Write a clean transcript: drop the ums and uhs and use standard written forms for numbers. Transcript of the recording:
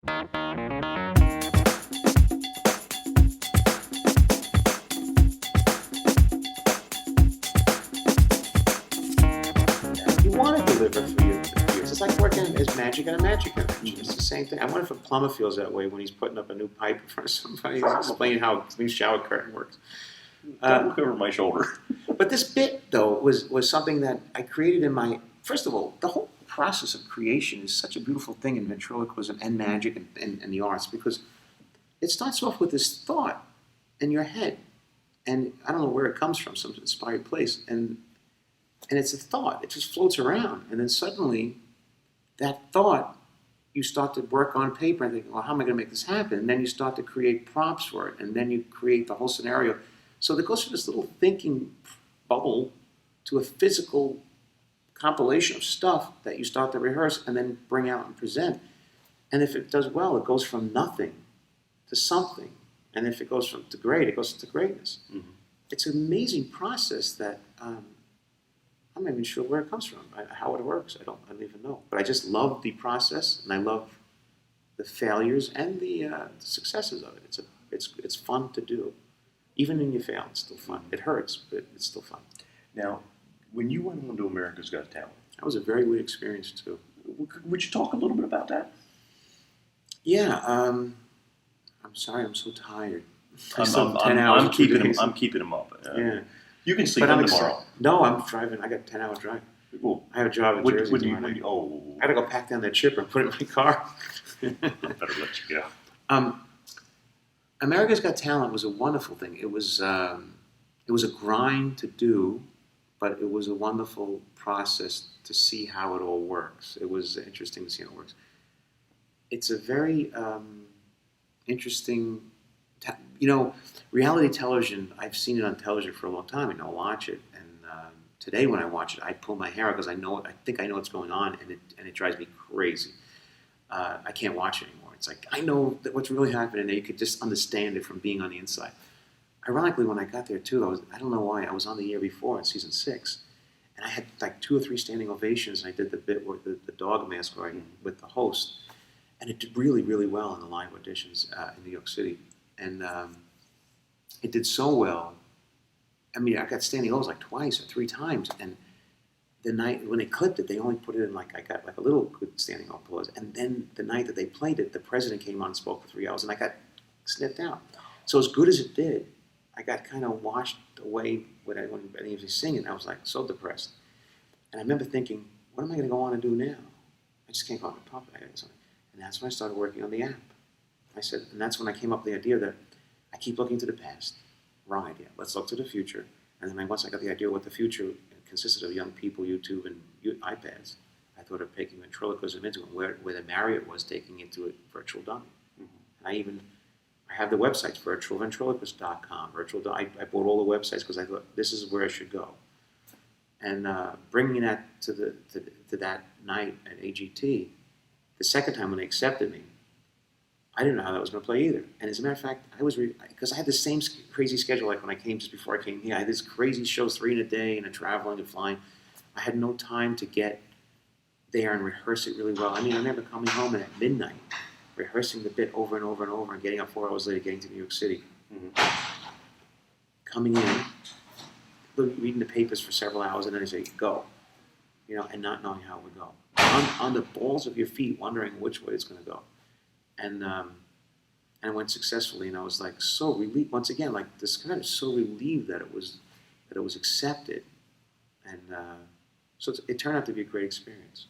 You want to deliver for your viewers. It's like working as magic at a magic convention. It's the same thing. I wonder if a plumber feels that way when he's putting up a new pipe in front of somebody. He's explaining how a new shower curtain works. Don't look over my shoulder. But this bit, though, was something that I created in my... First of all, the whole process of creation is such a beautiful thing in ventriloquism and magic and the arts, because it starts off with this thought in your head. And I don't know where it comes from, some inspired place. And it's a thought. It just floats around. And then suddenly, that thought, you start to work on paper and think, well, how am I going to make this happen? And then you start to create prompts for it. And then you create the whole scenario. So it goes from this little thinking bubble to a physical compilation of stuff that you start to rehearse and then bring out and present. And if it does well, it goes from nothing to something. And if it goes from to great, it goes to greatness. Mm-hmm. It's an amazing process that I'm not even sure where it comes from, how it works. I don't even know. But I just love the process, and I love the failures and the successes of it. It's fun to do. Even when you fail, it's still fun. It hurts, but it's still fun. Now, when you went on to America's Got Talent, that was a very weird experience too. Would you talk a little bit about that? Yeah. I'm sorry, I'm so tired. I'm keeping them up. Yeah. You can sleep in tomorrow. No, I'm driving. I got a 10-hour drive. Well, I have a job in Jersey. I got to go pack down that chipper and put it in my car. I better let you go. America's Got Talent was a wonderful thing. It was a grind to do, but it was a wonderful process to see how it all works. It was interesting to see how it works. It's a very interesting, reality television. I've seen it on television for a long time, and I'll watch it. And today, when I watch it, I pull my hair out because I think I know what's going on, and it drives me crazy. I can't watch it anymore. It's like I know that what's really happening there. You could just understand it from being on the inside. Ironically, when I got there too, I don't know why, I was on the year before in season 6, and I had like 2 or 3 standing ovations, and I did the bit with the dog mask with the host, and it did really, really well in the live auditions in New York City, and it did so well. I mean, I got standing overs like twice or 3 times, and the night when they clipped it, they only put it in I got like a little good standing applause, and then the night that they played it, the president came on and spoke for 3 hours, and I got snipped out. So as good as it did, I got kind of washed away when he was singing. I was like so depressed. And I remember thinking, what am I going to go on and do now? I just can't go on and talk about it. And that's when I started working on the app. I said, and that's when I came up with the idea that I keep looking to the past. Wrong idea. Let's look to the future. And then once I got the idea what the future consisted of young people, YouTube, and iPads, I thought of taking ventriloquism into it, where the Marriott was taking it to a virtual dummy. Mm-hmm. And I have the websites, virtualventriloquist.com. I bought all the websites because I thought this is where I should go. And bringing that to that night at AGT, the second time when they accepted me, I didn't know how that was going to play either. And as a matter of fact, because I had the same crazy schedule like when I came, just before I came here. I had these crazy shows, 3 in a day, and traveling and flying. I had no time to get there and rehearse it really well. I mean, I remember coming home at midnight, rehearsing the bit over and over and over, and getting up 4 hours later, getting to New York City. Mm-hmm. Coming in, reading the papers for several hours, and then I say, go. And not knowing how it would go. On the balls of your feet, wondering which way it's going to go. And I went successfully, and I was like so relieved. Once again, like this kind of so relieved that it was accepted. And so it turned out to be a great experience.